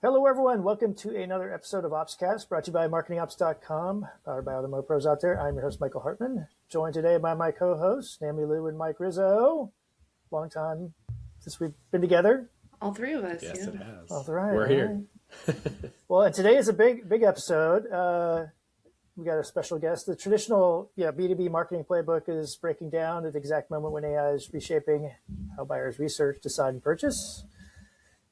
Hello, everyone. Welcome to another episode of OpsCast, brought to you by MarketingOps.com, powered by all the Mo pros out there. I'm your host, Michael Hartmann, joined today by my co-hosts, Naomi Liu and Mike Rizzo. Long time since we've been together. All three of us. Yes, yeah. it has. All right. We're here. Well, and today is a big episode. We got a special guest. The traditional B2B marketing playbook is breaking down at the exact moment when AI is reshaping how buyers research, decide, and purchase.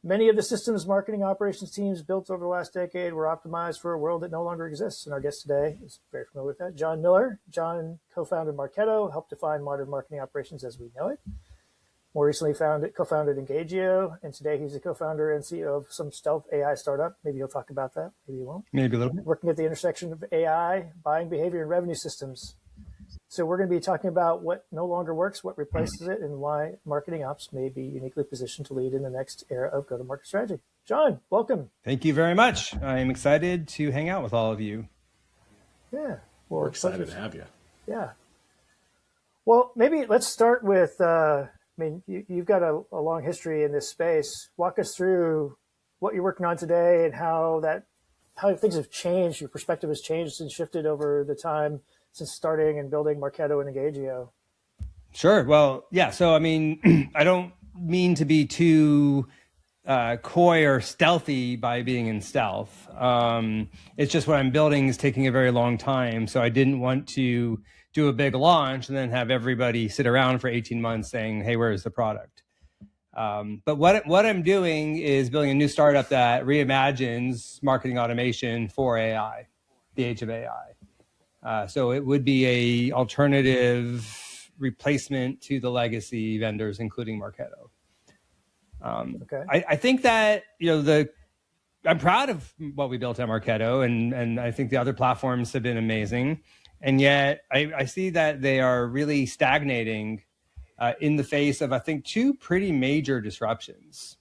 Many of the systems marketing operations teams built over the last decade were optimized for a world that no longer exists. And our guest today is very familiar with that, Jon Miller. Jon co-founded Marketo, helped define modern marketing operations as we know it. More recently co-founded Engagio, and today he's the co-founder and CEO of some stealth AI startup. Maybe he'll talk about that. Maybe he won't. Maybe a little bit. Working at the intersection of AI, buying behavior, and revenue systems. So we're going to be talking about what no longer works, what replaces it, and why marketing ops may be uniquely positioned to lead in the next era of go-to-market strategy. Jon, welcome. Thank you very much. I'm excited to hang out with all of you. Yeah. Well, we're excited to have you. Yeah. Well, maybe let's start with, you've got a long history in this space. Walk us through what you're working on today and how things have changed, your perspective has changed and shifted over the time since starting and building Marketo and Engagio. Sure. Well, yeah. So, I don't mean to be too coy or stealthy by being in stealth. It's just what I'm building is taking a very long time. So I didn't want to do a big launch and then have everybody sit around for 18 months saying, hey, where's the product? But what I'm doing is building a new startup that reimagines marketing automation for AI, the age of AI. So it would be a alternative replacement to the legacy vendors, including Marketo. Okay. I think that, I'm proud of what we built at Marketo, and I think the other platforms have been amazing. And yet I see that they are really stagnating in the face of, I think, two pretty major disruptions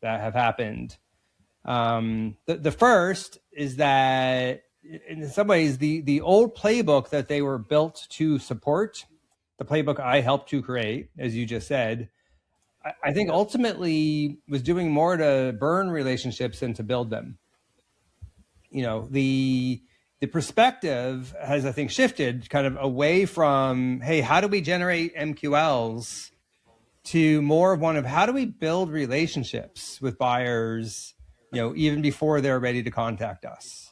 that have happened. The first is that in some ways, the old playbook that they were built to support, the playbook I helped to create, as you just said, I think ultimately was doing more to burn relationships than to build them. The perspective has, I think, shifted kind of away from, hey, how do we generate MQLs, to more of one of how do we build relationships with buyers, even before they're ready to contact us.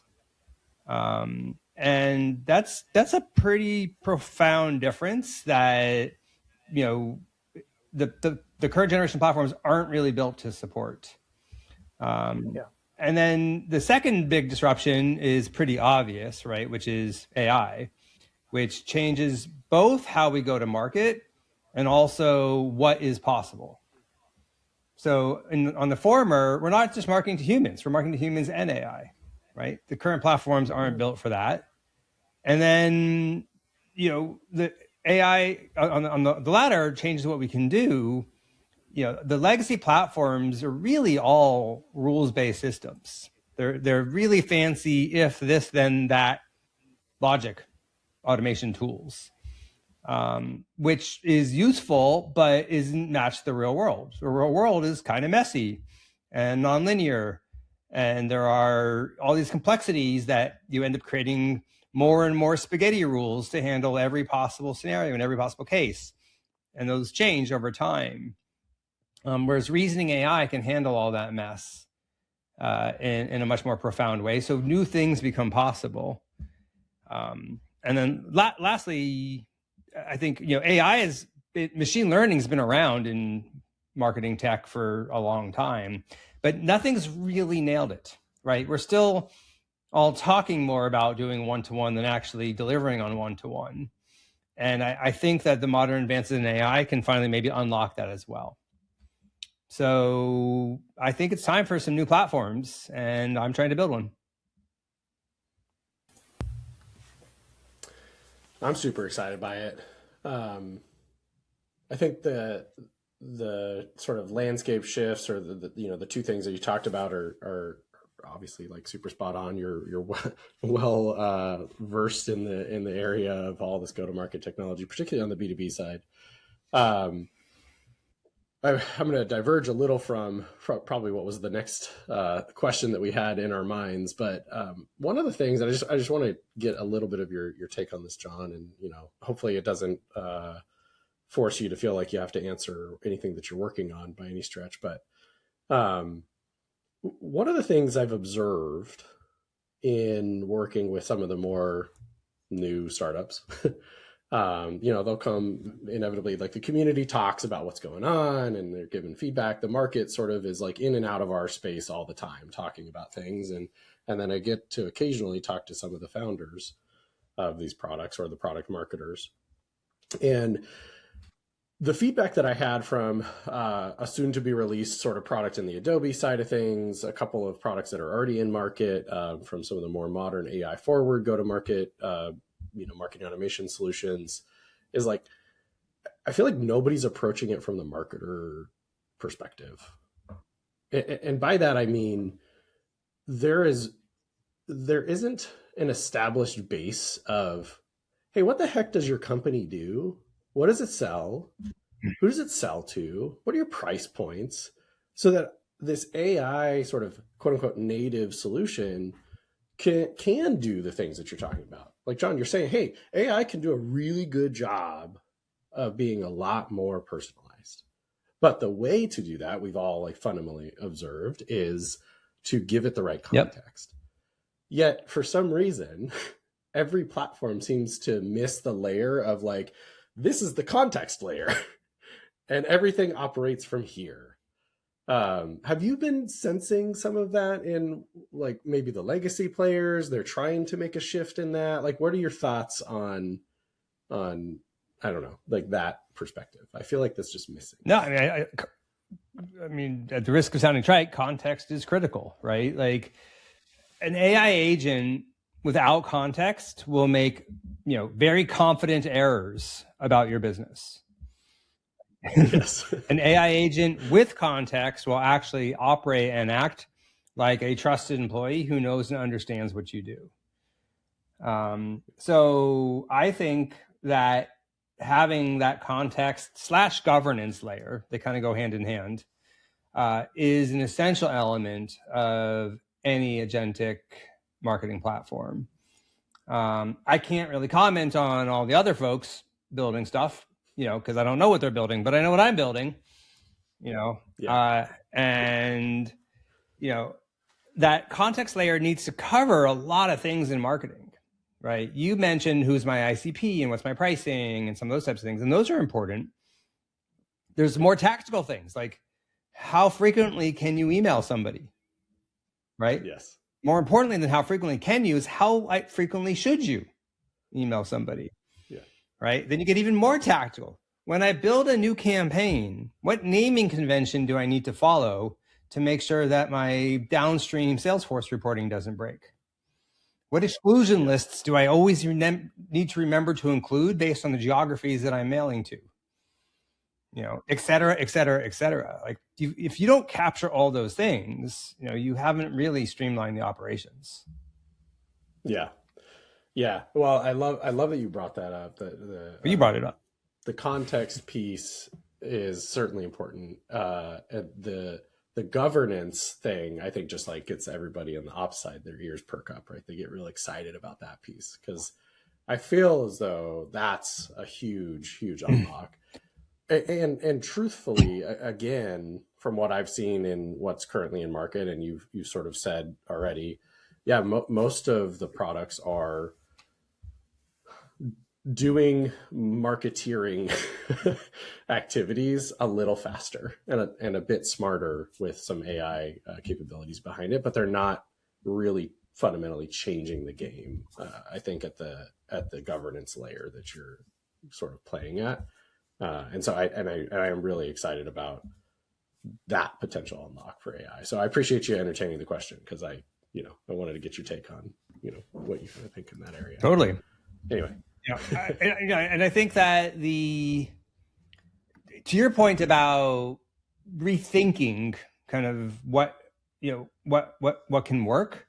And that's a pretty profound difference that, the current generation platforms aren't really built to support. And then the second big disruption is pretty obvious, right? Which is AI, which changes both how we go to market and also what is possible. So on the former, we're not just marketing to humans, we're marketing to humans and AI. Right? The current platforms aren't built for that. And then, the AI on the latter changes what we can do. The legacy platforms are really all rules-based systems. They're really fancy if this, then that logic automation tools, which is useful, but isn't matched the real world. The real world is kind of messy and nonlinear. And there are all these complexities that you end up creating more and more spaghetti rules to handle every possible scenario and every possible case. And those change over time. Whereas reasoning AI can handle all that mess in a much more profound way. So new things become possible. And then lastly, I think, machine learning has been around in marketing tech for a long time. But nothing's really nailed it, right? We're still all talking more about doing one-to-one than actually delivering on one-to-one. And I think that the modern advances in AI can finally maybe unlock that as well. So I think it's time for some new platforms, and I'm trying to build one. I'm super excited by it. I think the sort of landscape shifts, or the two things that you talked about are obviously like super spot on. You're well versed in the area of all this go-to-market technology, particularly on the B2B side. I'm going to diverge a little from probably what was the next question that we had in our minds. But one of the things I just want to get a little bit of your take on this, Jon, and hopefully it doesn't force you to feel like you have to answer anything that you're working on by any stretch. But one of the things I've observed in working with some of the more new startups, they'll come inevitably, like the community talks about what's going on and they're giving feedback. The market sort of is like in and out of our space all the time, talking about things. And then I get to occasionally talk to some of the founders of these products or the product marketers. And the feedback that I had from a soon to be released sort of product in the Adobe side of things, a couple of products that are already in market from some of the more modern AI forward go-to-market, marketing automation solutions, is like, I feel like nobody's approaching it from the marketer perspective. And by that, I mean, there isn't an established base of, hey, what the heck does your company do? What does it sell? Who does it sell to? What are your price points? So that this AI sort of quote unquote native solution can do the things that you're talking about. Like, Jon, you're saying, hey, AI can do a really good job of being a lot more personalized. But the way to do that, we've all like fundamentally observed, is to give it the right context. Yet for some reason, every platform seems to miss the layer of like, this is the context layer and everything operates from here. Have you been sensing some of that in like maybe the legacy players? They're trying to make a shift in that. Like, what are your thoughts on, I don't know, like that perspective? I feel like that's just missing. No, I mean, at the risk of sounding trite, context is critical, right? Like an AI agent without context will make, very confident errors about your business. Yes. An AI agent with context will actually operate and act like a trusted employee who knows and understands what you do. So I think that having that context / governance layer, they kind of go hand in hand, is an essential element of any agentic marketing platform. I can't really comment on all the other folks building stuff, because I don't know what they're building, but I know what I'm building, and that context layer needs to cover a lot of things in marketing, right? You mentioned who's my ICP and what's my pricing and some of those types of things, and those are important. There's more tactical things like how frequently can you email somebody, right? Yes. More importantly than how frequently can you is how frequently should you email somebody, right? Then you get even more tactical. When I build a new campaign, what naming convention do I need to follow to make sure that my downstream Salesforce reporting doesn't break? What exclusion lists do I always need to remember to include based on the geographies that I'm mailing to? Et cetera, et cetera, et cetera. Like if you don't capture all those things, you haven't really streamlined the operations. Yeah. Yeah. Well, I love that you brought that up. You brought it up. The context piece is certainly important. The governance thing, I think, just like gets everybody on the ops side, their ears perk up, right? They get really excited about that piece because I feel as though that's a huge, huge unlock. And truthfully, again, from what I've seen in what's currently in market, and you sort of said already, most of the products are doing marketeering activities a little faster and a bit smarter with some AI capabilities behind it, but they're not really fundamentally changing the game. I think at the governance layer that you're sort of playing at. And so I am really excited about that potential unlock for AI. So I appreciate you entertaining the question because I wanted to get your take on, what you kind of think in that area. Totally. Anyway. And I think that to your point about rethinking kind of what can work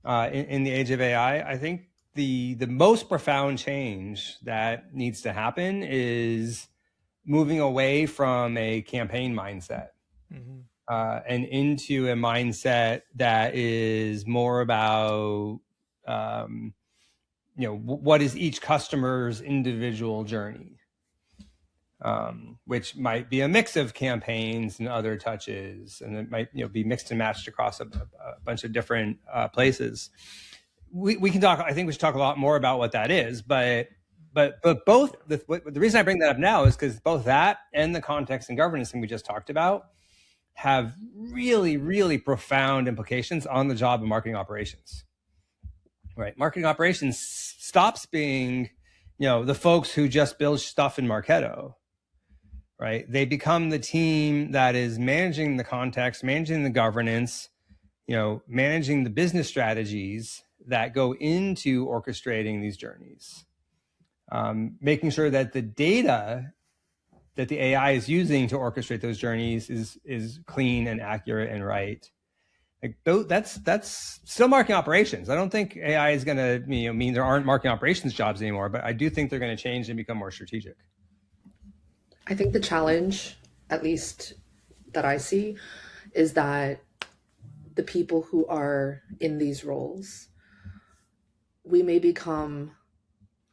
in the age of AI, I think the most profound change that needs to happen is moving away from a campaign mindset and into a mindset that is more about, what is each customer's individual journey, which might be a mix of campaigns and other touches, and it might be mixed and matched across a bunch of different places. We can talk. I think we should talk a lot more about what that is, but both the reason I bring that up now is because both that and the context and governance thing we just talked about have really, really profound implications on the job of marketing operations. Right, marketing operations stops being, the folks who just build stuff in Marketo. Right, they become the team that is managing the context, managing the governance, managing the business strategies that go into orchestrating these journeys, making sure that the data that the AI is using to orchestrate those journeys is clean and accurate and right. Like that's still marketing operations. I don't think AI is going to mean there aren't marketing operations jobs anymore, but I do think they're going to change and become more strategic. I think the challenge, at least that I see, is that the people who are in these roles, we may become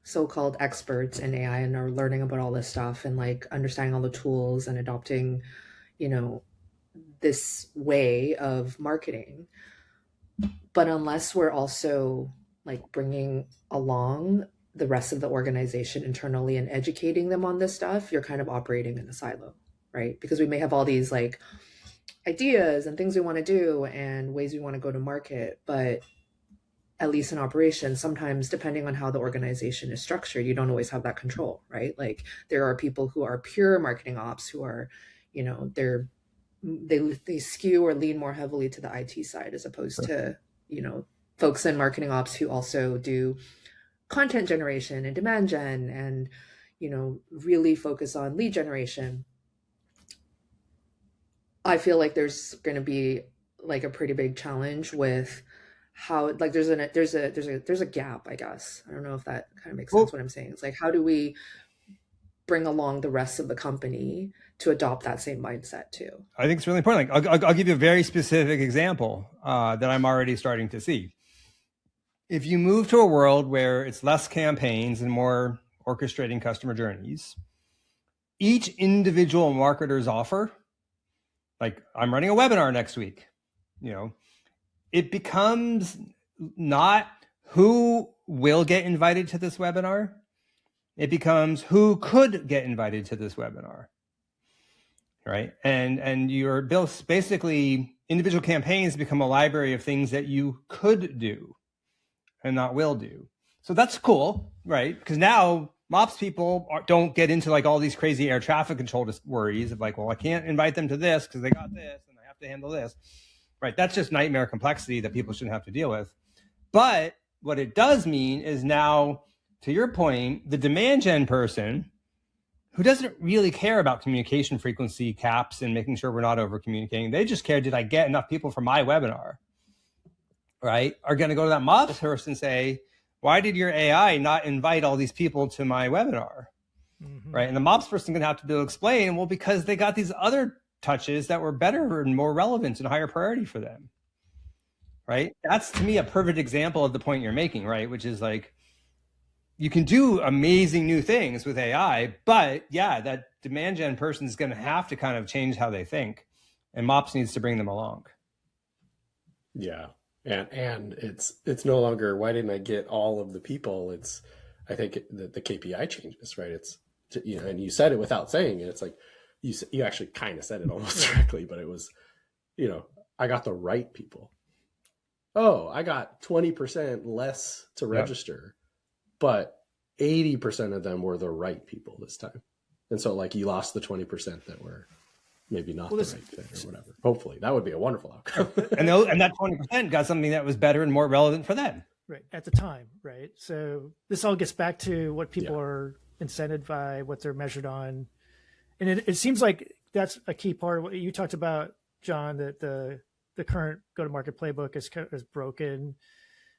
so-called experts in AI and are learning about all this stuff and like understanding all the tools and adopting, this way of marketing. But unless we're also like bringing along the rest of the organization internally and educating them on this stuff, you're kind of operating in a silo, right? Because we may have all these like ideas and things we want to do and ways we want to go to market, but at least in operations, sometimes depending on how the organization is structured, you don't always have that control, right? Like there are people who are pure marketing ops who are, they skew or lean more heavily to the IT side as opposed to, folks in marketing ops who also do content generation and demand gen and, really focus on lead generation. I feel like there's going to be like a pretty big challenge with how like there's a gap, I guess. I don't know if that kind of makes sense what I'm saying. It's like, how do we bring along the rest of the company to adopt that same mindset too? I think it's really important. Like I'll give you a very specific example that I'm already starting to see. If you move to a world where it's less campaigns and more orchestrating customer journeys, each individual marketer's offer, like I'm running a webinar next week, it becomes not who will get invited to this webinar. It becomes who could get invited to this webinar, right? And your basically individual campaigns become a library of things that you could do and not will do. So that's cool, right? Because now MOPS people don't get into like all these crazy air traffic control worries of like, well, I can't invite them to this because they got this and I have to handle this, right? That's just nightmare complexity that people shouldn't have to deal with. But what it does mean is now, to your point, the demand gen person who doesn't really care about communication frequency caps and making sure we're not over communicating, they just care, did I get enough people for my webinar, right? Are going to go to that MOPS person and say, why did your AI not invite all these people to my webinar, right? And the MOPS person is going to have to be able to explain, well, because they got these other touches that were better and more relevant and higher priority for them, right? That's, to me, a perfect example of the point you're making, right? Which is like, you can do amazing new things with AI, but yeah, that demand gen person is going to have to kind of change how they think, and MOPS needs to bring them along. Yeah. And it's no longer, why didn't I get all of the people? It's, I think the KPI changes, right? It's, and you said it without saying it. It's like, you actually kind of said it almost directly, but it was, I got the right people. Oh, I got 20% less to register, but 80% of them were the right people this time. And so like you lost the 20% that were maybe not the right fit or whatever. Hopefully that would be a wonderful outcome. and that 20% got something that was better and more relevant for them. Right. At the time. Right. So this all gets back to what people are incented by, what they're measured on. And it seems like that's a key part of what you talked about, John, that the current go-to-market playbook is broken.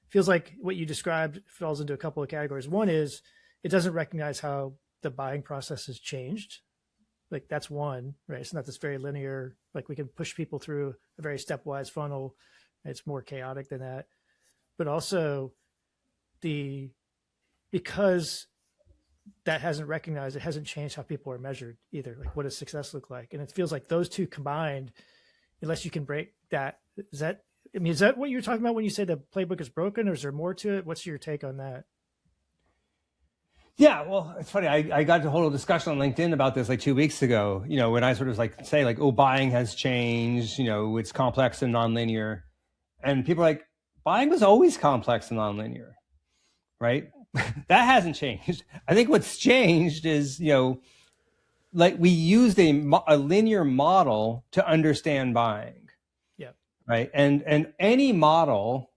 Feels like what you described falls into a couple of categories. One is it doesn't recognize how the buying process has changed like that's one, right? It's not this very linear, like we can push people through a very stepwise funnel. It's more chaotic than that. But also because that hasn't recognized, it hasn't changed how people are measured either. Like, what does success look like? And it feels like those two combined, unless you can break that, is that what you're talking about when you say the playbook is broken, or is there more to it? What's your take on that? Yeah, well, it's funny. I got to hold a discussion on LinkedIn about this like 2 weeks ago, when I sort of like say like, oh, buying has changed, it's complex and nonlinear. And people are like, buying was always complex and nonlinear, right? That hasn't changed. I think what's changed is, like we used a linear model to understand buying. Yeah. Right. And any model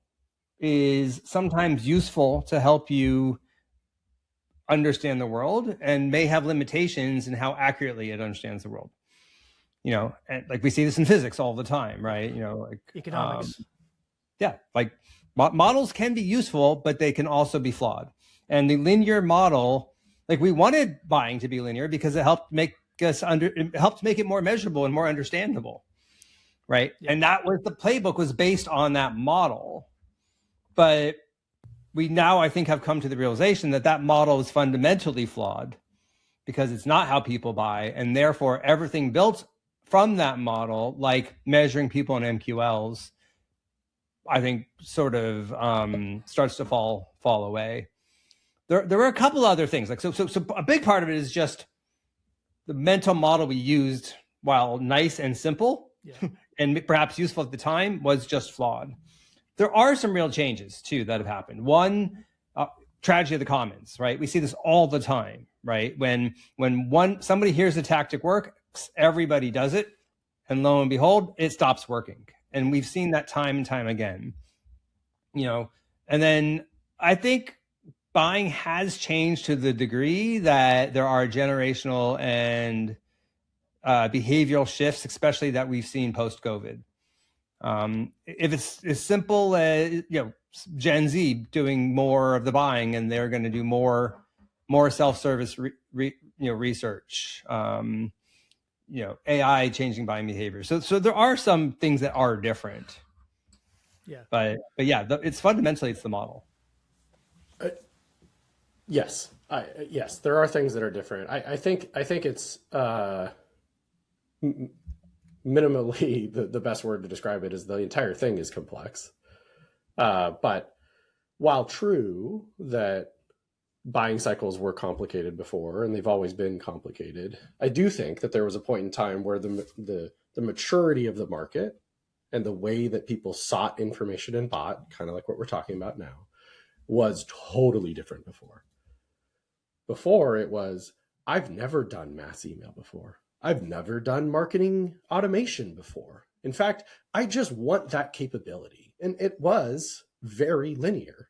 is sometimes useful to help you understand the world and may have limitations in how accurately it understands the world. And like we see this in physics all the time, right? Like economics. Like models can be useful, but they can also be flawed. And the linear model, like we wanted buying to be linear because it helped make it more measurable and more understandable, right? Yeah. And that was the playbook was based on that model. But we now, I think, have come to the realization that that model is fundamentally flawed because it's not how people buy. And therefore, everything built from that model, like measuring people in MQLs, I think sort of starts to fall away. There were a couple other things. Like so a big part of it is just the mental model we used, while nice and simple and perhaps useful at the time, was just flawed. There are some real changes too that have happened. One, tragedy of the commons, right? We see this all the time, right? When somebody hears a tactic work, everybody does it, and lo and behold, it stops working. And we've seen that time and time again, and then I think buying has changed to the degree that there are generational and behavioral shifts, especially that we've seen post-COVID. If it's as simple as Gen Z doing more of the buying, and they're going to do more self-service research, AI changing buying behavior. So there are some things that are different. Yeah. But yeah, it's fundamentally it's the model. Yes. Yes, there are things that are different. I think it's minimally the best word to describe it is the entire thing is complex. But while true that buying cycles were complicated before, and they've always been complicated, I do think that there was a point in time where the maturity of the market and the way that people sought information and bought, kind of like what we're talking about now, was totally different before. Before it was, I've never done mass email before. I've never done marketing automation before. In fact, I just want that capability. And it was very linear.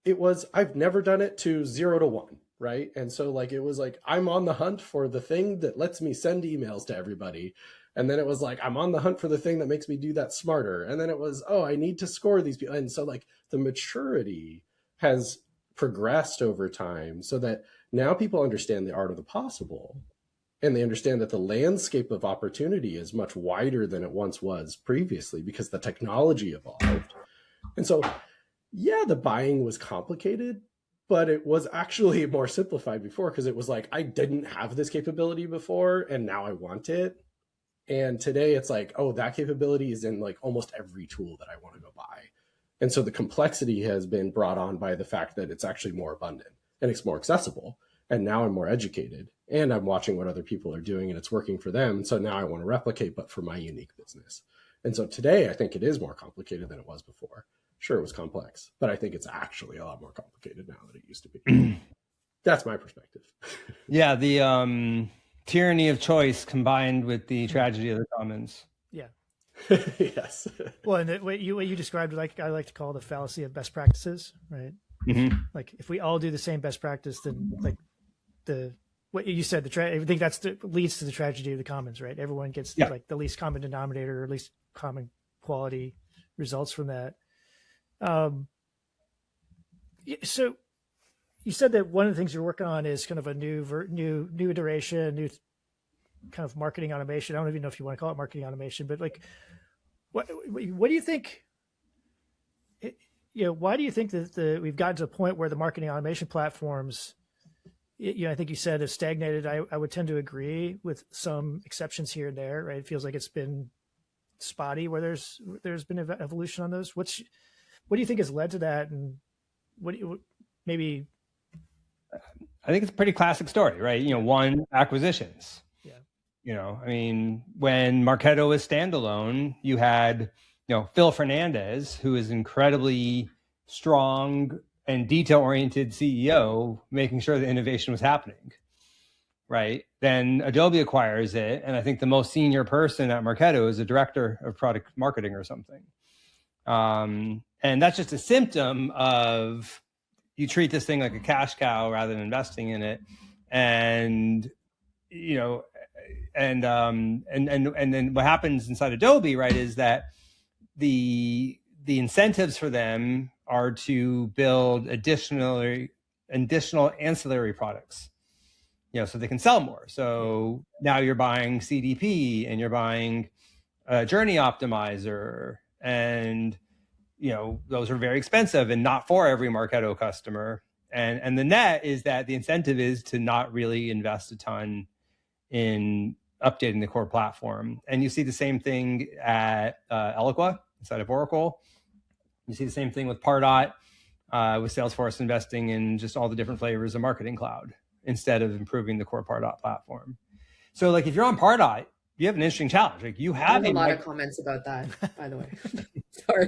It was, I've never done it to 0 to 1, right? And so like, it was like, I'm on the hunt for the thing that lets me send emails to everybody. And then it was like, I'm on the hunt for the thing that makes me do that smarter. And then it was, oh, I need to score these people. And so like the maturity has progressed over time so that now people understand the art of the possible, and they understand that the landscape of opportunity is much wider than it once was previously because the technology evolved. And so, yeah, the buying was complicated, but it was actually more simplified before because it was like, I didn't have this capability before and now I want it. And today it's like, oh, that capability is in like almost every tool that I want to go buy. And so the complexity has been brought on by the fact that it's actually more abundant and it's more accessible. And now I'm more educated and I'm watching what other people are doing and it's working for them. So now I want to replicate, but for my unique business. And so today I think it is more complicated than it was before. Sure, it was complex, but I think it's actually a lot more complicated now than it used to be. That's my perspective. Yeah, the tyranny of choice combined with the tragedy of the commons. Yeah. Yes. Well, and what you described, like I like to call the fallacy of best practices, right? Mm-hmm. Like if we all do the same best practice, then like what you said, I think leads to the tragedy of the commons, right? Everyone gets like the least common denominator or least common quality results from that. So you said that one of the things you're working on is kind of a new iteration, kind of marketing automation. I don't even know if you want to call it marketing automation, but like, what do you think? Why do you think that we've gotten to a point where the marketing automation platforms, I think you said have stagnated. I would tend to agree with some exceptions here and there, right? It feels like it's been spotty where there's been evolution on those. What do you think has led to that? And maybe? I think it's a pretty classic story, right? One, acquisitions. Yeah. I mean, when Marketo was standalone, you had, Phil Fernandez, who is incredibly strong and detail-oriented CEO, making sure the innovation was happening, right? Then Adobe acquires it, and I think the most senior person at Marketo is a director of product marketing or something. And that's just a symptom of you treat this thing like a cash cow rather than investing in it, and and then what happens inside Adobe, right, is that the incentives for them are to build additional ancillary products, so they can sell more. So now you're buying CDP and you're buying Journey Optimizer, and those are very expensive and not for every Marketo customer. And the net is that the incentive is to not really invest a ton in updating the core platform. And you see the same thing at Eloqua inside of Oracle. You see the same thing with Pardot, with Salesforce investing in just all the different flavors of Marketing Cloud instead of improving the core Pardot platform. So like if you're on Pardot, you have an interesting challenge. Like you have a lot of comments about that, by the way. Sorry,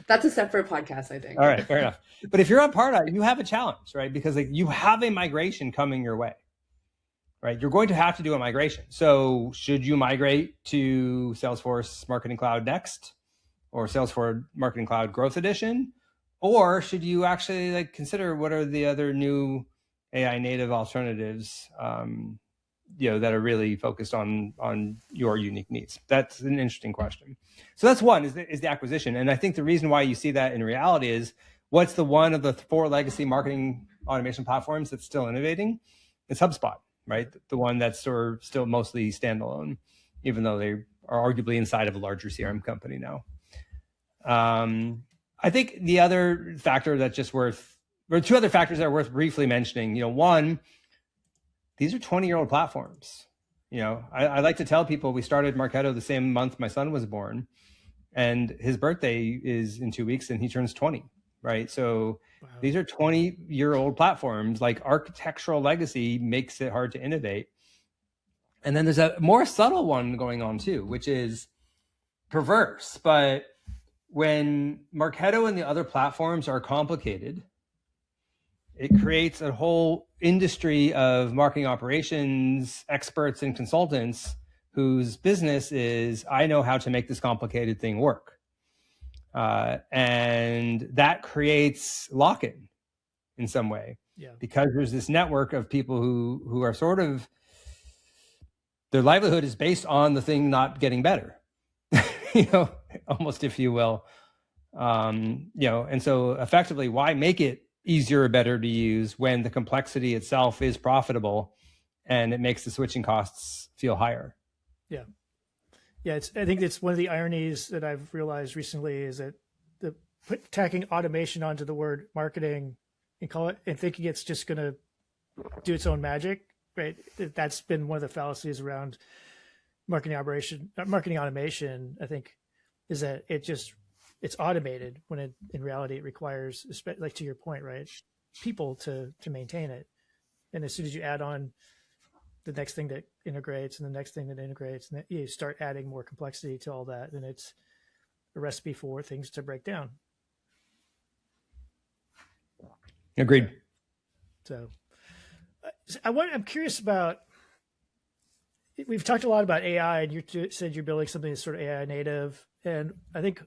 that's a separate podcast, I think. All right, fair enough. But if you're on Pardot, you have a challenge, right? Because like you have a migration coming your way, right? You're going to have to do a migration. So should you migrate to Salesforce Marketing Cloud Next or Salesforce Marketing Cloud Growth Edition? Or should you actually like consider what are the other new AI native alternatives that are really focused on your unique needs? That's an interesting question. So that's one, is the acquisition. And I think the reason why you see that in reality is what's the one of the 4 legacy marketing automation platforms that's still innovating? It's HubSpot, right? The one that's sort of still mostly standalone, even though they are arguably inside of a larger CRM company now. I think the other factor that's just or 2 other factors that are worth briefly mentioning, one, these are 20-year-old platforms. I like to tell people we started Marketo the same month my son was born, and his birthday is in 2 weeks and he turns 20, right? So wow. These are 20-year-old platforms. Like architectural legacy makes it hard to innovate. And then there's a more subtle one going on too, which is perverse. But when Marketo and the other platforms are complicated, it creates a whole industry of marketing operations experts and consultants whose business is, I know how to make this complicated thing work. And that creates lock-in in some way. Yeah. Because there's this network of people who are sort of, their livelihood is based on the thing not getting better, almost, if you will. And so effectively, why make it easier or better to use when the complexity itself is profitable and it makes the switching costs feel higher? Yeah. Yeah. I think it's one of the ironies that I've realized recently is that tacking automation onto the word marketing and call it and thinking it's just going to do its own magic, right? That's been one of the fallacies around marketing automation, I think, is that it's automated when in reality it requires, like to your point, right, people to maintain it. And as soon as you add on the next thing that integrates and the next thing that integrates, and you start adding more complexity to all that, then it's a recipe for things to break down. Agreed. So I'm curious about, we've talked a lot about AI, and you said you're building something that's sort of AI native. And I think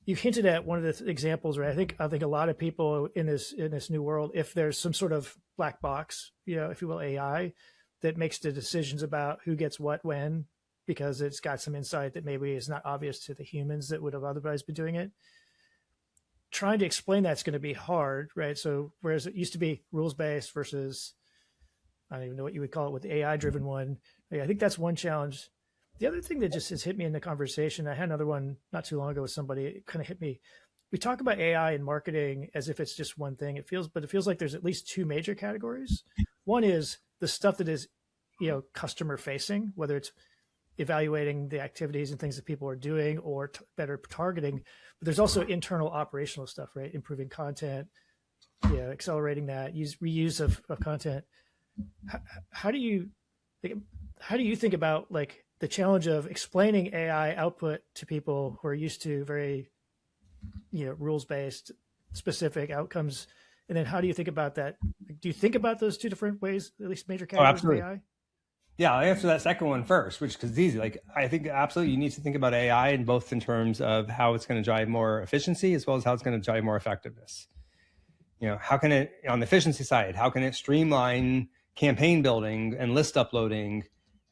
you hinted at one of the examples, right? I think a lot of people in this new world, if there's some sort of black box, if you will, AI that makes the decisions about who gets what when, because it's got some insight that maybe is not obvious to the humans that would have otherwise been doing it. Trying to explain that's going to be hard, right? So whereas it used to be rules-based versus I don't even know what you would call it with the AI driven one. I think that's one challenge. The other thing that just has hit me in the conversation, I had another one not too long ago with somebody, it kind of hit me. We talk about AI and marketing as if it's just one thing. It feels like there's at least two major categories. One is the stuff that is, customer facing, whether it's evaluating the activities and things that people are doing or better targeting. But there's also internal operational stuff, right? Improving content, accelerating that, reuse of content. How do you think about like the challenge of explaining AI output to people who are used to very, rules-based, specific outcomes? And then how do you think about that? Do you think about those two different ways, at least major categories of AI? Yeah, I'll answer that second one first, which because it's easy. Like I think absolutely you need to think about AI in both in terms of how it's going to drive more efficiency as well as how it's going to drive more effectiveness. How can it, on the efficiency side, how can it streamline campaign building and list uploading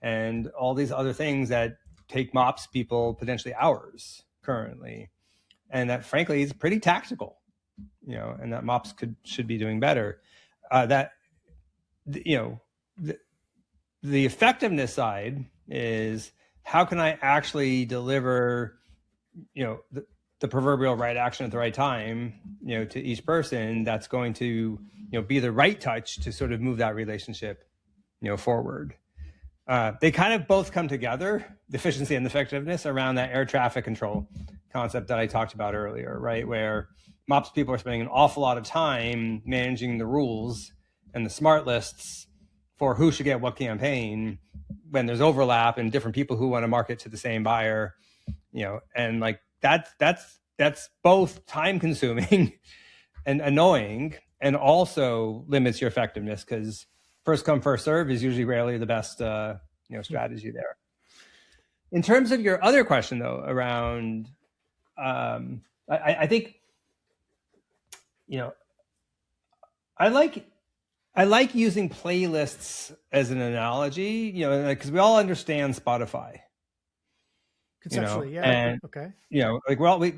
and all these other things that take MOPS people potentially hours currently, and that frankly is pretty tactical, and that MOPS should be doing better. The effectiveness side is how can I actually deliver, the proverbial right action at the right time, to each person that's going to, be the right touch to sort of move that relationship, forward. They kind of both come together, the efficiency and the effectiveness, around that air traffic control concept that I talked about earlier, right? Where MOPS people are spending an awful lot of time managing the rules and the smart lists for who should get what campaign when there's overlap and different people who want to market to the same buyer, and like that's both time consuming and annoying, and also limits your effectiveness because first come, first serve is usually rarely the best, strategy there. In terms of your other question though, around, I think, I like using playlists as an analogy, because we all understand Spotify. Conceptually, yeah. And, okay.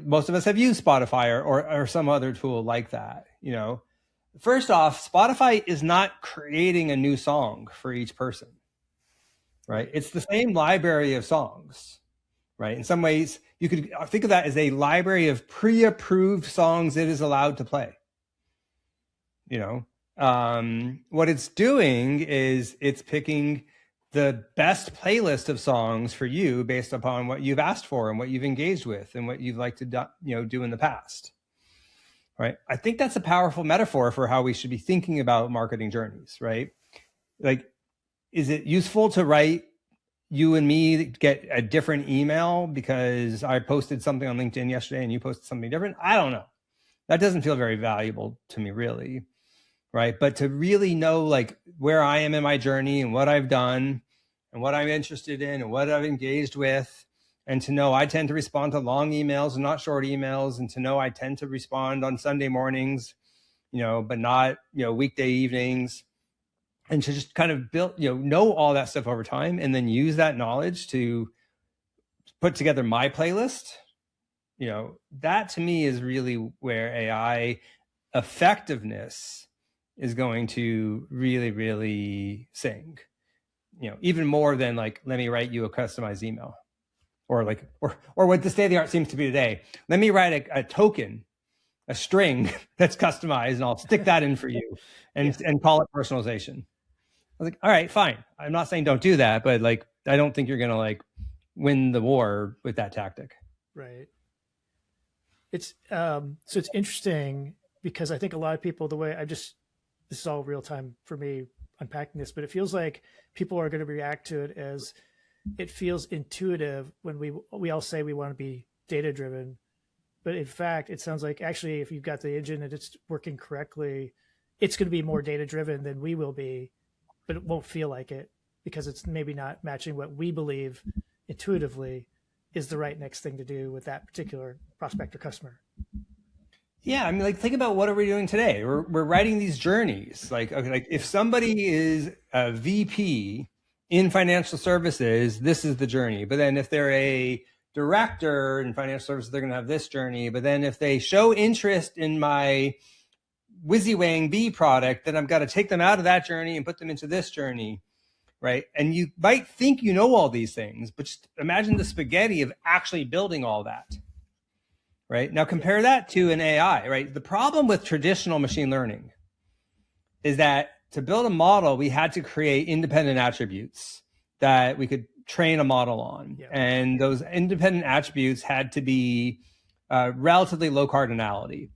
Most of us have used Spotify or some other tool like that. First off, Spotify is not creating a new song for each person, right? It's the same library of songs, right? In some ways, you could think of that as a library of pre-approved songs it is allowed to play. What it's doing is it's picking the best playlist of songs for you based upon what you've asked for and what you've engaged with and what you've liked to do in the past. Right. I think that's a powerful metaphor for how we should be thinking about marketing journeys, right? Like, is it useful to write you and me get a different email because I posted something on LinkedIn yesterday and you posted something different? I don't know. That doesn't feel very valuable to me, really. Right. But to really know like where I am in my journey and what I've done and what I'm interested in and what I've engaged with, and to know I tend to respond to long emails and not short emails, and to know I tend to respond on Sunday mornings, but not, weekday evenings, and to just kind of build, know all that stuff over time and then use that knowledge to put together my playlist. That to me is really where AI effectiveness is going to really, really sing, even more than like, let me write you a customized email. Or what the state of the art seems to be today. Let me write a token, a string that's customized, and I'll stick that in for you and call it personalization. I was like, all right, fine. I'm not saying don't do that, but like, I don't think you're going to like win the war with that tactic. Right. It's so it's interesting because I think a lot of people, this is all real time for me unpacking this, but it feels like people are going to react to it as it feels intuitive when we all say we want to be data driven, but in fact, it sounds like actually if you've got the engine and it's working correctly, it's going to be more data driven than we will be, but it won't feel like it because it's maybe not matching what we believe intuitively is the right next thing to do with that particular prospect or customer. Yeah, I mean, like, think about what are we doing today? We're writing these journeys. Like, okay, like if somebody is a VP in financial services, this is the journey. But then if they're a director in financial services, they're going to have this journey. But then if they show interest in my WYSIWYG B product, then I've got to take them out of that journey and put them into this journey, right? And you might think you know all these things, but just imagine the spaghetti of actually building all that, right? Now compare that to an AI, right? The problem with traditional machine learning is that to build a model, we had to create independent attributes that we could train a model on. Yeah. And those independent attributes had to be relatively low cardinality.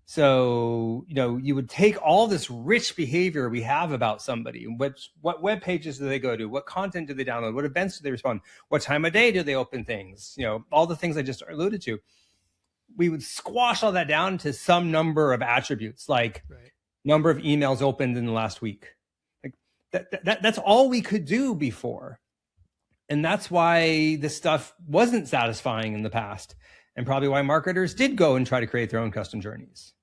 So, you would take all this rich behavior we have about somebody. What web pages do they go to? What content do they download? What events do they respond? What time of day do they open things? All the things I just alluded to. We would squash all that down to some number of attributes, like number of emails opened in the last week. Like that's all we could do before. And that's why this stuff wasn't satisfying in the past, and probably why marketers did go and try to create their own custom journeys.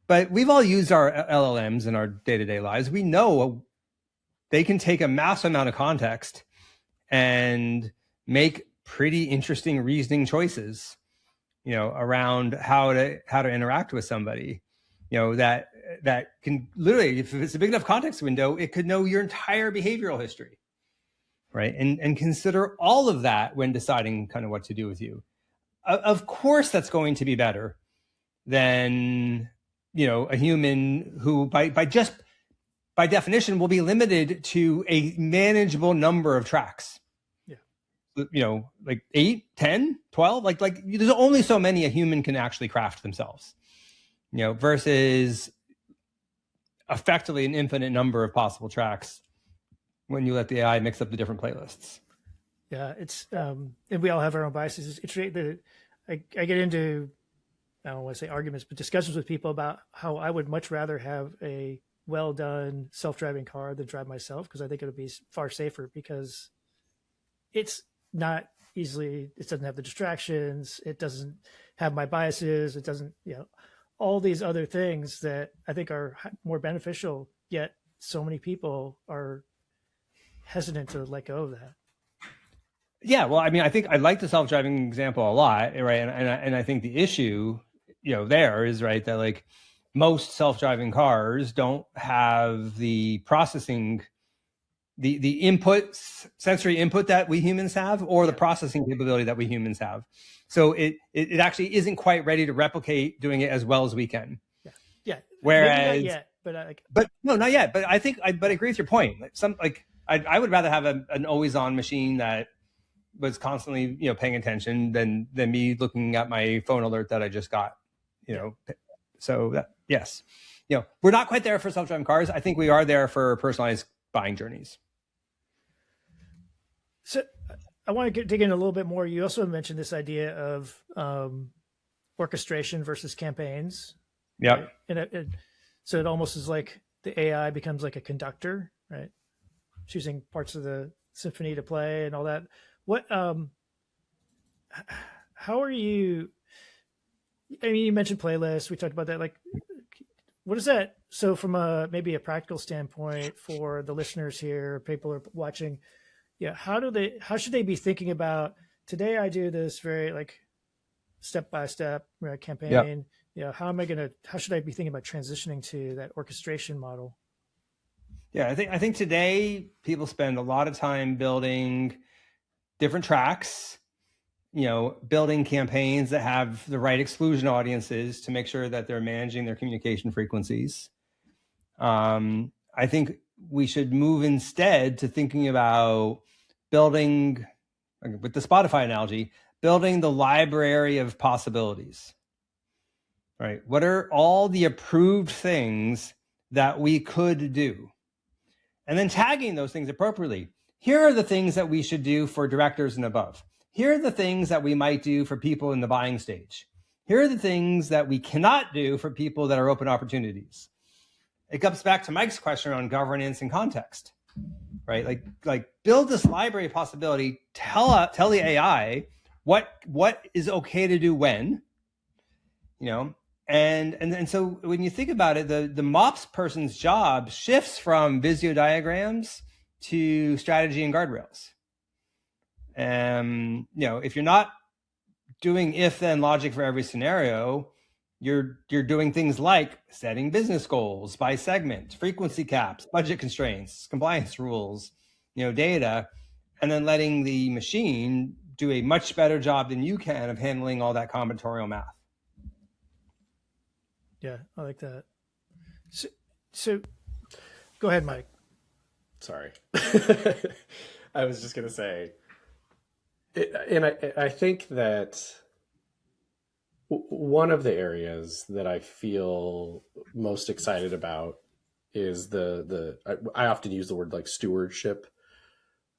But we've all used our LLMs in our day-to-day lives. We know they can take a massive amount of context and make pretty interesting reasoning choices, around how to interact with somebody, that can literally, if it's a big enough context window, it could know your entire behavioral history, right? And consider all of that when deciding kind of what to do with you. Of course, that's going to be better than, a human who by definition will be limited to a manageable number of tracks. Yeah. Like 8, 10, 12, like there's only so many a human can actually craft themselves, versus effectively an infinite number of possible tracks when you let the AI mix up the different playlists. Yeah, it's and we all have our own biases. It's that I get into, I don't want to say arguments, but discussions with people about how I would much rather have a well done self-driving car than drive myself, because I think it would be far safer, because it's not easily, it doesn't have the distractions, it doesn't have my biases, it doesn't, all these other things that I think are more beneficial, yet so many people are hesitant to let go of that. Yeah, well, I mean, I think I like the self-driving example a lot, right? And I think the issue, there is, right, that like most self-driving cars don't have the processing, the sensory input that we humans have, or the processing capability that we humans have. So it actually isn't quite ready to replicate doing it as well as we can. Yeah. Whereas, maybe not yet, but no, not yet. But I think I agree with your point. I would rather have an always-on machine that was constantly, paying attention than me looking at my phone alert that I just got, So that, yes, we're not quite there for self-driving cars. I think we are there for personalized buying journeys. So I want to dig in a little bit more. You also mentioned this idea of orchestration versus campaigns. Yeah. Right? And so it almost is like the AI becomes like a conductor, right? Choosing parts of the symphony to play and all that. What, how are you, I mean, you mentioned playlists, we talked about that, like, what is that? So from maybe a practical standpoint for the listeners here, people are watching, how should they be thinking about, today I do this very like step-by-step campaign, how should I be thinking about transitioning to that orchestration model? Yeah, I think today people spend a lot of time building different tracks, building campaigns that have the right exclusion audiences to make sure that they're managing their communication frequencies. I think we should move instead to thinking about building, with the Spotify analogy, building the library of possibilities, right? What are all the approved things that we could do? And then tagging those things appropriately. Here are the things that we should do for directors and above. Here are the things that we might do for people in the buying stage. Here are the things that we cannot do for people that are open opportunities. It comes back to Mike's question on governance and context, right? Like build this library of possibility, tell the AI what is okay to do when, and so when you think about it, the MOPS person's job shifts from Visio diagrams to strategy and guardrails. If you're not doing if-then logic for every scenario, you're doing things like setting business goals by segment, frequency caps, budget constraints, compliance rules, data, and then letting the machine do a much better job than you can of handling all that combinatorial math. Yeah, I like that. So go ahead, Mike. Sorry. I was just going to say, and I think that one of the areas that I feel most excited about is I often use the word like stewardship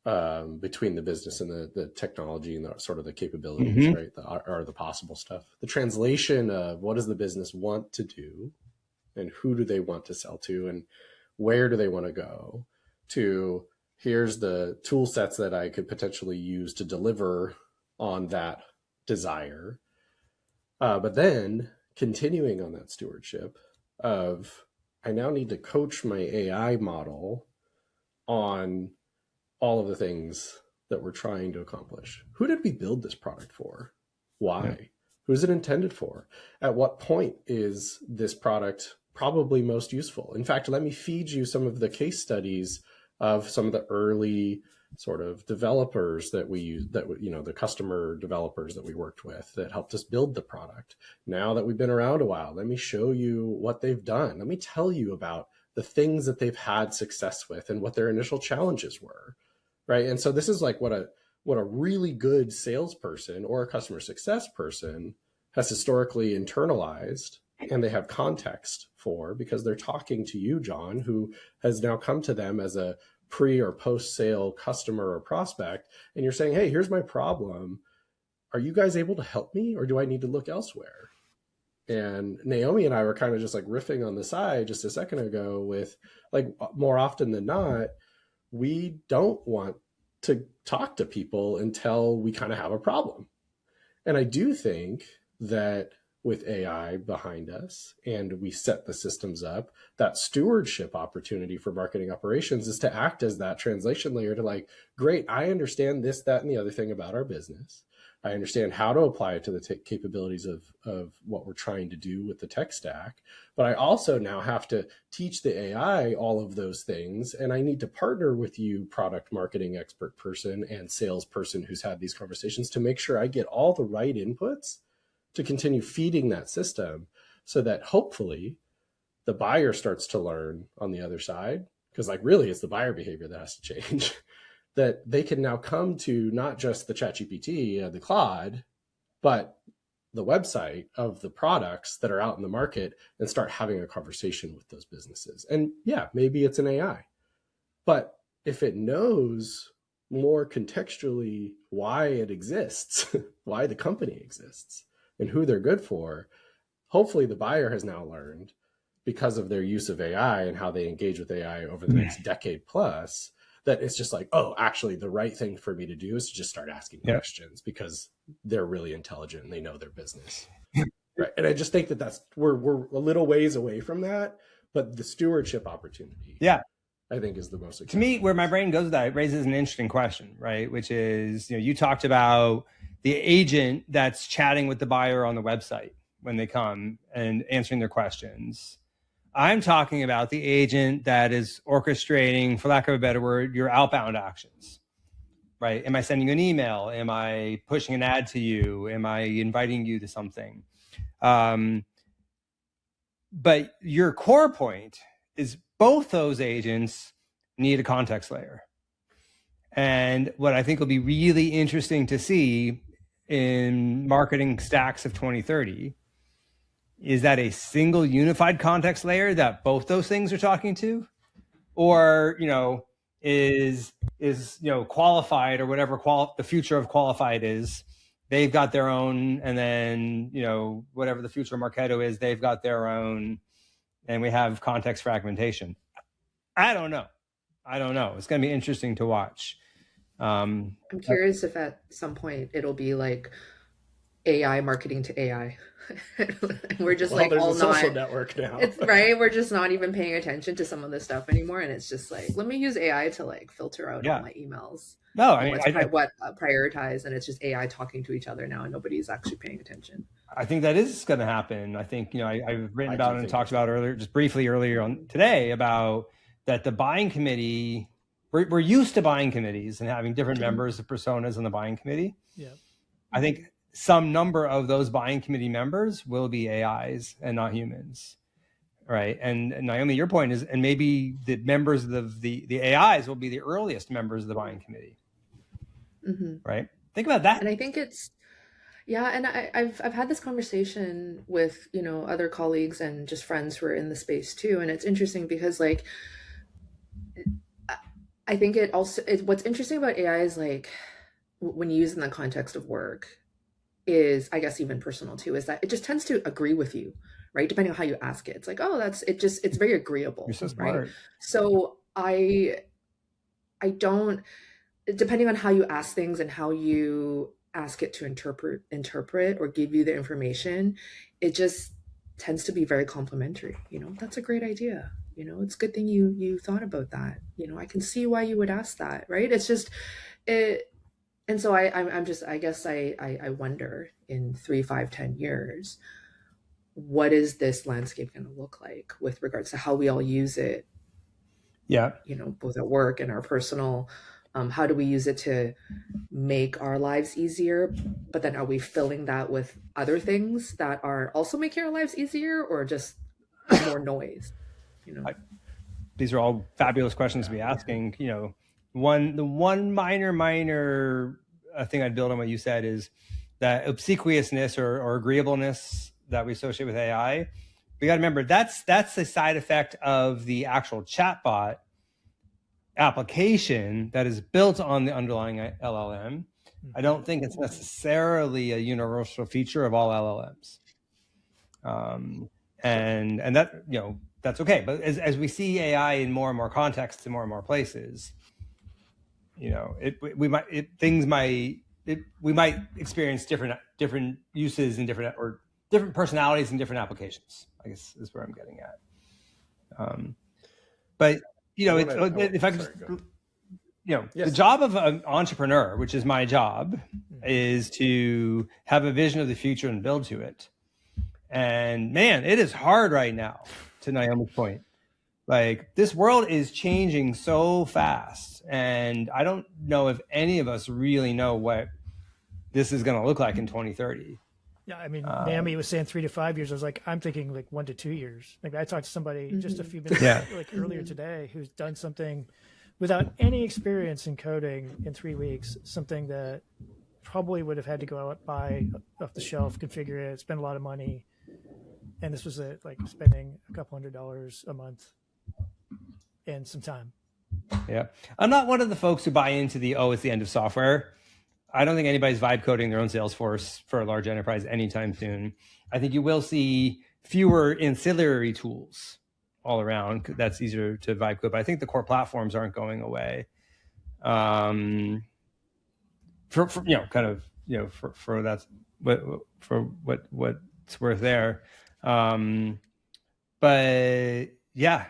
between the business and the technology and the sort of the capabilities, Mm-hmm. right? Or the possible stuff. The translation of what does the business want to do and who do they want to sell to and where do they want to go, to here's the tool sets that I could potentially use to deliver on that desire. But then continuing on that stewardship of, I now need to coach my AI model on all of the things that we're trying to accomplish. Who did we build this product for? Why? Yeah. Who's it intended for? At what point is this product probably most useful? In fact, let me feed you some of the case studies of some of the early sort of developers that we use, the customer developers that we worked with that helped us build the product. Now that we've been around a while, let me show you what they've done. Let me tell you about the things that they've had success with and what their initial challenges were, right? And so this is like what a really good salesperson or a customer success person has historically internalized, and they have context for, because they're talking to you, Jon, who has now come to them as a pre or post sale customer or prospect. And you're saying, hey, here's my problem. Are you guys able to help me, or do I need to look elsewhere? And Naomi and I were kind of just like riffing on the side just a second ago with, like, more often than not, we don't want to talk to people until we kind of have a problem. And I do think that with AI behind us and we set the systems up, that stewardship opportunity for marketing operations is to act as that translation layer to, like, great, I understand this, that, and the other thing about our business. I understand how to apply it to the capabilities of what we're trying to do with the tech stack. But I also now have to teach the AI all of those things. And I need to partner with you, product marketing expert person and salesperson who's had these conversations, to make sure I get all the right inputs to continue feeding that system, so that hopefully the buyer starts to learn on the other side. Because, like, really it's the buyer behavior that has to change. That they can now come to not just the ChatGPT, the Claude, but the website of the products that are out in the market and start having a conversation with those businesses. And yeah, maybe it's an AI, but if it knows more contextually why it exists, why the company exists, and who they're good for, hopefully the buyer has now learned, because of their use of AI and how they engage with AI over the next decade plus, that it's just like, oh, actually the right thing for me to do is to just start asking questions, because they're really intelligent and they know their business. Right. And I just think that we're a little ways away from that, but the stewardship opportunity, I think, is the most exciting. To me, where my brain goes with that, it raises an interesting question, right? Which is, you talked about the agent that's chatting with the buyer on the website when they come and answering their questions. I'm talking about the agent that is orchestrating, for lack of a better word, your outbound actions, right? Am I sending you an email? Am I pushing an ad to you? Am I inviting you to something? But your core point is both those agents need a context layer. And what I think will be really interesting to see in marketing stacks of 2030 is that a single unified context layer that both those things are talking to, or, is qualified, or whatever the future of qualified is. They've got their own, and then, whatever the future of Marketo is, they've got their own, and we have context fragmentation. I don't know. It's going to be interesting to watch. I'm curious if at some point it'll be like AI marketing to AI. We're just Well, like there's all a social not, network now. it's right. We're just not even paying attention to some of this stuff anymore. And it's just like, let me use AI to like filter out all Yeah. my emails. No, I mean, What prioritize, and it's just AI talking to each other now, and nobody's actually paying attention. I think that is going to happen. I think, I've written I about do and think talked so. about earlier, just briefly earlier on today, about that the buying committee, we're used to buying committees and having different members of personas on the buying committee. Yeah. I think some number of those buying committee members will be AIs and not humans. Right. And Naomi, your point is, and maybe the members of the AIs will be the earliest members of the buying committee. Mm-hmm. Right. Think about that. And I think it's, yeah, and I've had this conversation with, other colleagues and just friends who are in the space too. And it's interesting because like, I think what's interesting about AI is like, when you use it in the context of work, is, I guess, even personal too, is that it just tends to agree with you, right? Depending on how you ask it. It's like, oh, it's very agreeable. You're so smart. Right? So I don't, depending on how you ask things and how you ask it to interpret or give you the information, it just tends to be very complimentary. That's a great idea. It's a good thing you thought about that. I can see why you would ask that, right? It's just it. And so I'm just, I guess I wonder in 3, 5, 10 years, what is this landscape going to look like with regards to how we all use it? Yeah. Both at work and our personal, how do we use it to make our lives easier? But then are we filling that with other things that are also making our lives easier, or just more noise? These are all fabulous questions to be asking. The one minor thing I'd build on what you said is that obsequiousness or agreeableness that we associate with AI. We got to remember that's a side effect of the actual chatbot application that is built on the underlying LLM. I don't think it's necessarily a universal feature of all LLMs. And that, that's okay. But as we see AI in more and more contexts in more and more places, we might experience different uses and different personalities and different applications, I guess is where I'm getting at. But if I could, yes. The job of an entrepreneur, which is my job, is to have a vision of the future and build to it. And man, it is hard right now, to Naomi's point. Like, this world is changing so fast, and I don't know if any of us really know what this is going to look like in 2030. Yeah, I mean, Naomi was saying 3 to 5 years. I was like, I'm thinking like 1 to 2 years. Like, I talked to somebody just a few minutes earlier today who's done something without any experience in coding in 3 weeks, something that probably would have had to go out, buy off the shelf, configure it, spend a lot of money. And this was like spending a couple $100 a month and some time. Yeah. I'm not one of the folks who buy into it's the end of software. I don't think anybody's vibe coding their own Salesforce for a large enterprise anytime soon. I think you will see fewer ancillary tools all around. That's easier to vibe code, but I think the core platforms aren't going away. For that's what's worth there. But yeah,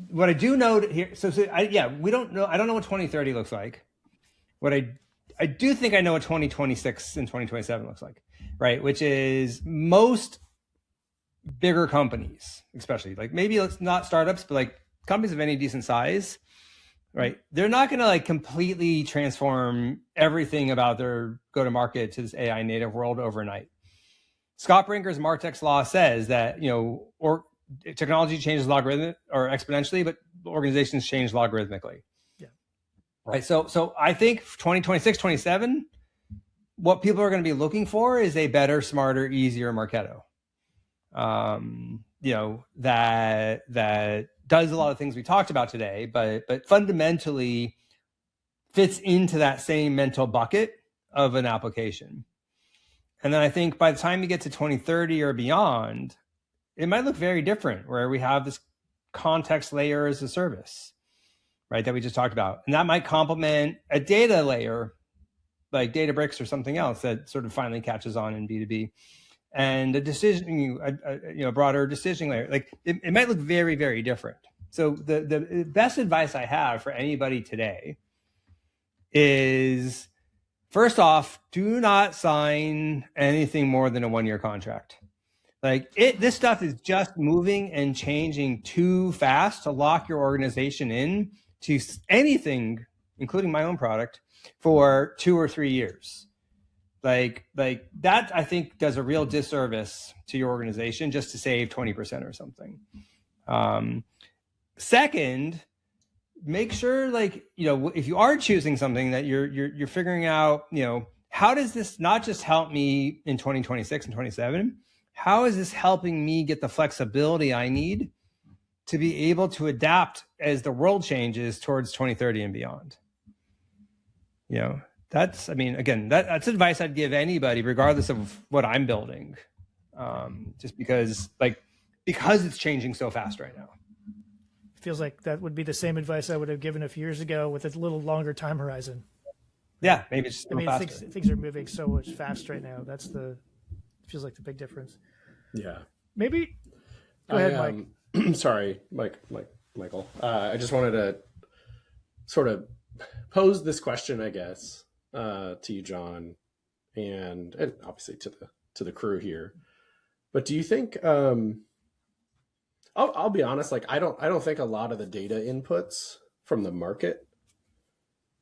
what I do know here, we don't know. I don't know what 2030 looks like. What I do think I know what 2026 and 2027 looks like, right? Which is most bigger companies, especially like maybe it's not startups, but like companies of any decent size, right? They're not going to like completely transform everything about their go-to-market to this AI native world overnight. Scott Brinker's Martech's law says that, or technology changes logarithmically or exponentially, but organizations change logarithmically. Yeah. Right. So I think 2026, 27, what people are going to be looking for is a better, smarter, easier Marketo. That does a lot of things we talked about today, but fundamentally fits into that same mental bucket of an application. And then I think by the time you get to 2030 or beyond, it might look very different, where we have this context layer as a service, right, that we just talked about. And that might complement a data layer like Databricks or something else that sort of finally catches on in B2B. And a decision, a broader decision layer, like it might look very, very different. So the best advice I have for anybody today is, first off, do not sign anything more than a 1-year contract. Like this stuff is just moving and changing too fast to lock your organization in to anything, including my own product, for 2 or 3 years. Like that, I think, does a real disservice to your organization just to save 20% or something. Second, make sure, like, if you are choosing something, that you're figuring out, how does this not just help me in 2026 and 27? How is this helping me get the flexibility I need to be able to adapt as the world changes towards 2030 and beyond? That's advice I'd give anybody, regardless of what I'm building, just because it's changing so fast right now. Feels like that would be the same advice I would have given a few years ago with a little longer time horizon. Yeah, maybe it's faster. Things are moving so much fast right now. Feels like the big difference. Yeah. Maybe. Go ahead, Mike. Sorry, Michael. I just wanted to sort of pose this question, I guess, to you, Jon, and obviously to the crew here. But do you think? I'll be honest. Like, I don't think a lot of the data inputs from the market,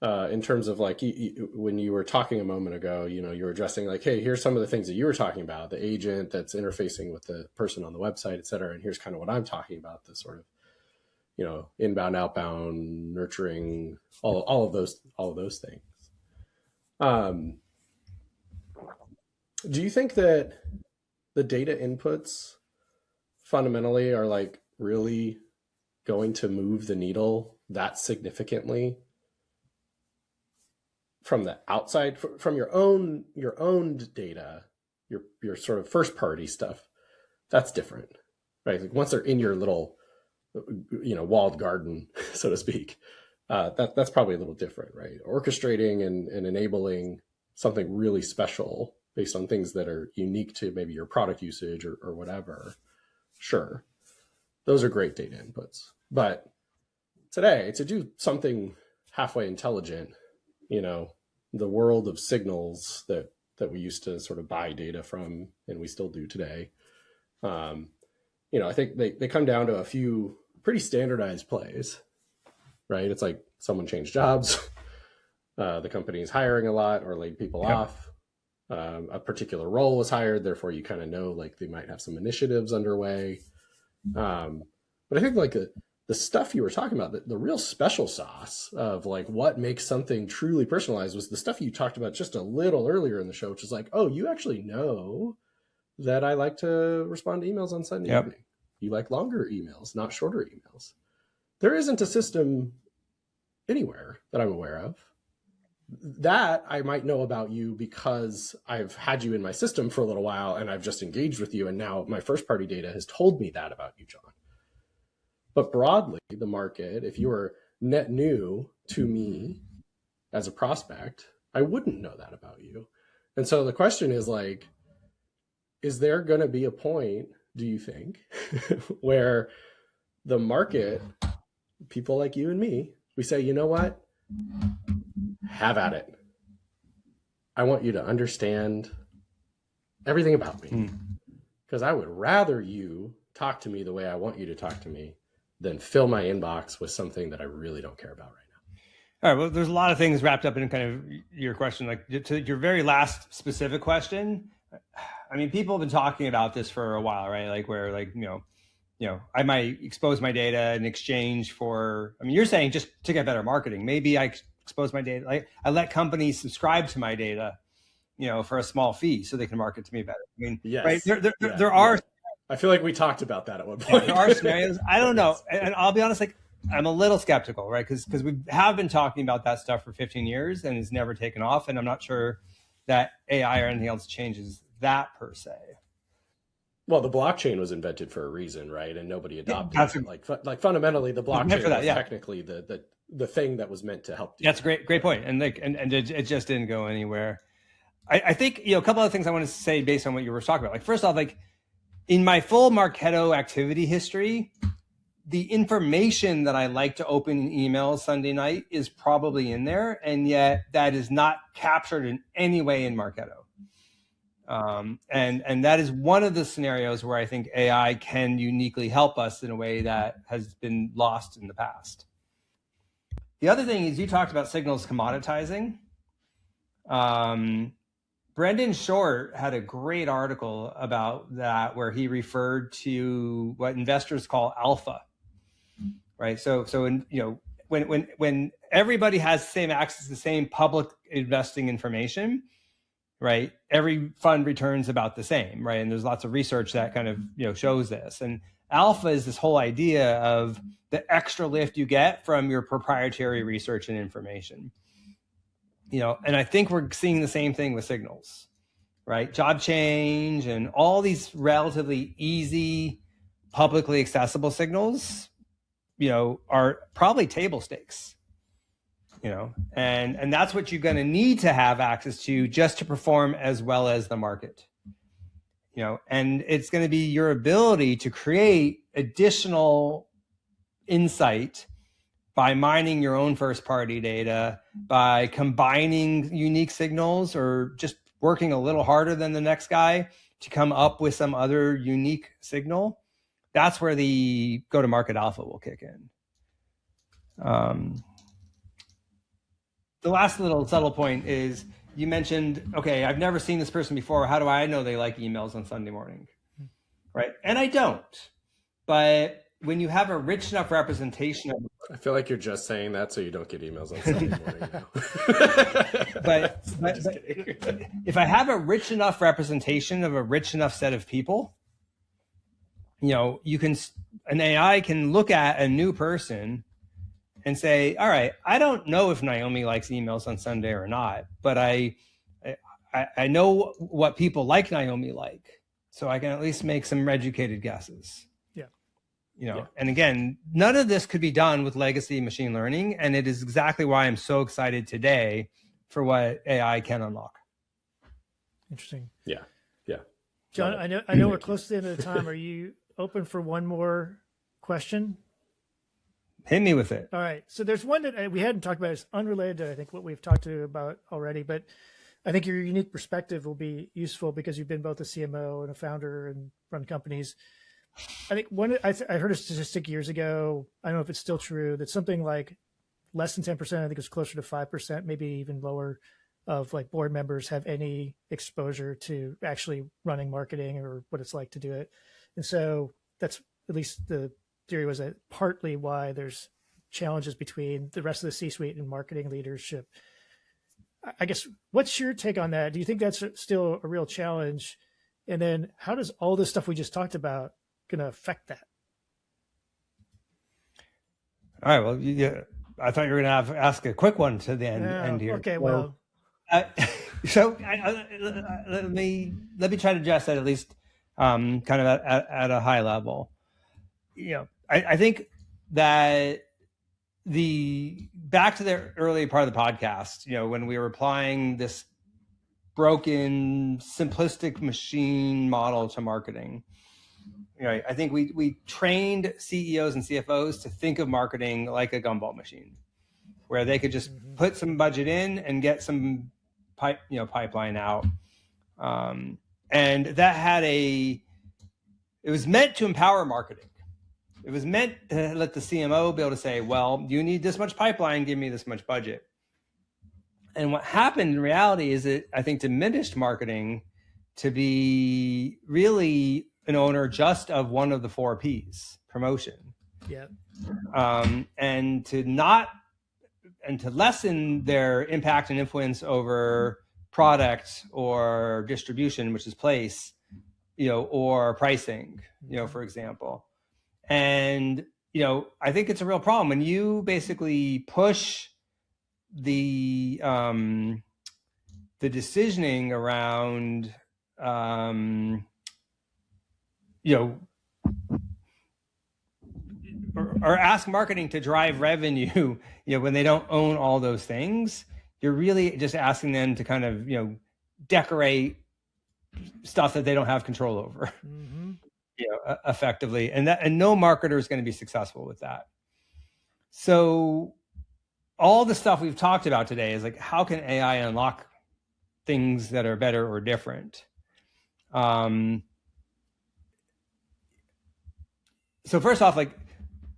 in terms of like when you were talking a moment ago, you were addressing like, hey, here's some of the things that you were talking about, the agent that's interfacing with the person on the website, et cetera. And here's kind of what I'm talking about, the sort of, inbound, outbound, nurturing, all of those things. Do you think that the data inputs fundamentally are like really going to move the needle that significantly from the outside, from your own data, your sort of first party stuff? That's different, right? Like once they're in your little, walled garden, so to speak, that's probably a little different, right? Orchestrating and enabling something really special based on things that are unique to maybe your product usage or whatever. Sure, those are great data inputs. But today, to do something halfway intelligent, the world of signals that we used to sort of buy data from, and we still do today, I think they come down to a few pretty standardized plays, right? It's like someone changed jobs, the company is hiring a lot or laid people off. A particular role was hired, therefore you kind of know like they might have some initiatives underway. But I think like the stuff you were talking about, the real special sauce of like what makes something truly personalized was the stuff you talked about just a little earlier in the show, which is like, oh, you actually know that I like to respond to emails on Sunday evening. You like longer emails, not shorter emails. There isn't a system anywhere that I'm aware of that I might know about you because I've had you in my system for a little while and I've just engaged with you. And now my first party data has told me that about you, Jon. But broadly, the market, if you were net new to me as a prospect, I wouldn't know that about you. And so the question is like, is there going to be a point, do you think, where the market, people like you and me, we say, you know what? Have at it. I want you to understand everything about me, because I would rather you talk to me the way I want you to talk to me than fill my inbox with something that I really don't care about right now. All right. Well, there's a lot of things wrapped up in kind of your question. Like to your very last specific question, I mean, people have been talking about this for a while, right? Like where like, I might expose my data in exchange for, I mean, you're saying just to get better marketing. Maybe I expose my data. Like I let companies subscribe to my data, for a small fee so they can market to me better. I mean, yes. Right? There are. I feel like we talked about that at one point. There are scenarios. I don't know. And I'll be honest, like I'm a little skeptical, right? Because we have been talking about that stuff for 15 years and it's never taken off. And I'm not sure that AI or anything else changes that per se. Well, the blockchain was invented for a reason, right? And nobody adopted it. Like fundamentally, the blockchain is technically the the thing that was meant to help you. That's a great point. And it just didn't go anywhere. I think, a couple of things I want to say based on what you were talking about. Like, first off, like in my full Marketo activity history, the information that I like to open in emails Sunday night is probably in there. And yet that is not captured in any way in Marketo. And that is one of the scenarios where I think AI can uniquely help us in a way that has been lost in the past. The other thing is you talked about signals commoditizing. Brendan Short had a great article about that where he referred to what investors call alpha, right? So when everybody has the same access to the same public investing information, right? Every fund returns about the same, right? And there's lots of research that kind of shows this. And alpha is this whole idea of the extra lift you get from your proprietary research and information. And I think we're seeing the same thing with signals, right? Job change and all these relatively easy, publicly accessible signals, are probably table stakes, and that's what you're going to need to have access to just to perform as well as the market, and it's going to be your ability to create additional insight by mining your own first party data, by combining unique signals, or just working a little harder than the next guy to come up with some other unique signal. That's where the go-to-market alpha will kick in. The last little subtle point is you mentioned, okay, I've never seen this person before. How do I know they like emails on Sunday morning? Right? And I don't. But when you have a rich enough representation of, I feel like you're just saying that so you don't get emails on Sunday morning now. but if I have a rich enough representation of a rich enough set of people, an AI can look at a new person and say, all right, I don't know if Naomi likes emails on Sunday or not, but I know what people like Naomi like, so I can at least make some educated guesses. And again, none of this could be done with legacy machine learning. And it is exactly why I'm so excited today for what AI can unlock. Interesting. Yeah. Jon, I know we're close to the end of the time. Are you open for one more question? Hit me with it. All right. So there's one that we hadn't talked about. It's unrelated to, I think, what we've talked about already, but I think your unique perspective will be useful because you've been both a CMO and a founder and run companies. I think I heard a statistic years ago, I don't know if it's still true, that something like less than 10%, I think it's closer to 5%, maybe even lower, of like board members have any exposure to actually running marketing or what it's like to do it. And so that's, at least the theory was, that partly why there's challenges between the rest of the C-suite and marketing leadership. I guess, what's your take on that? Do you think that's still a real challenge? And then how does all this stuff we just talked about going to affect that? All right. Well, I thought you were going to ask a quick one to the end here. Okay. Well, let me try to address that at least, kind of at a high level. I think that back to the early part of the podcast, when we were applying this broken, simplistic machine model to marketing, I think we trained CEOs and CFOs to think of marketing like a gumball machine, where they could just put some budget in and get some pipeline out. And that it was meant to empower marketing. It was meant to let the CMO be able to say, well, you need this much pipeline, give me this much budget. And what happened in reality is it, I think, diminished marketing to be really an owner just of one of the 4 Ps, promotion. Yeah. And to lessen their impact and influence over product or distribution, which is place, or pricing, for example. And, I think it's a real problem when you basically push the decisioning around, or ask marketing to drive revenue, when they don't own all those things, you're really just asking them to kind of, decorate stuff that they don't have control over, effectively. And no marketer is going to be successful with that. So all the stuff we've talked about today is like, how can AI unlock things that are better or different? So first off, like,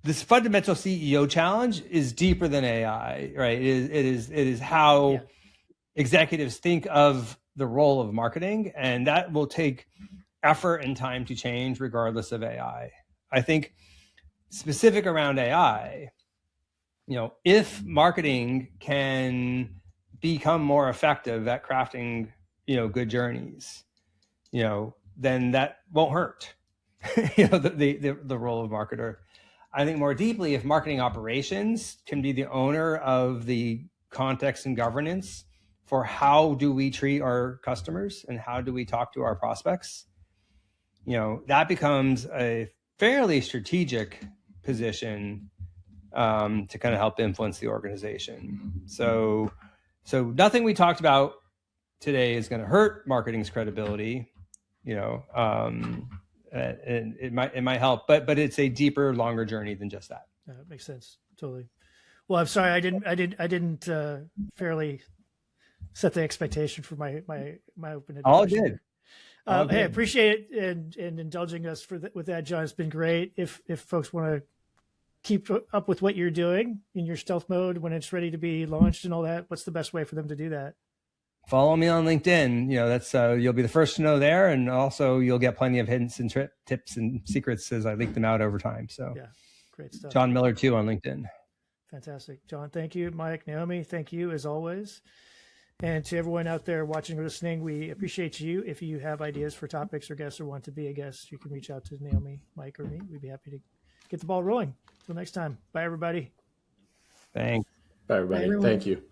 this fundamental CEO challenge is deeper than AI, right? It is how executives think of the role of marketing, and that will take effort and time to change regardless of AI. I think specific around AI, if marketing can become more effective at crafting, good journeys, then that won't hurt, the role of marketer. I think more deeply, if marketing operations can be the owner of the context and governance for how do we treat our customers and how do we talk to our prospects, that becomes a fairly strategic position to kind of help influence the organization. So nothing we talked about today is going to hurt marketing's credibility, and it might help, but it's a deeper, longer journey than just that. That makes sense. Totally. Well, I'm sorry, I didn't fairly set the expectation for my open. All good. Hey, I appreciate it and indulging us with that, John. It's been great. If folks want to keep up with what you're doing in your stealth mode when it's ready to be launched and all that, what's the best way for them to do that? Follow me on LinkedIn. That's you'll be the first to know there, and also you'll get plenty of hints and tips and secrets as I leak them out over time. So yeah, great stuff. Jon Miller too on LinkedIn. Fantastic, John. Thank you, Mike, Naomi. Thank you as always, and to everyone out there watching or listening, we appreciate you. If you have ideas for topics or guests or want to be a guest, you can reach out to Naomi, Mike, or me. We'd be happy to get the ball rolling. Until next time. Bye, everybody. Thanks. Bye, everybody. Bye, everyone. Thank you.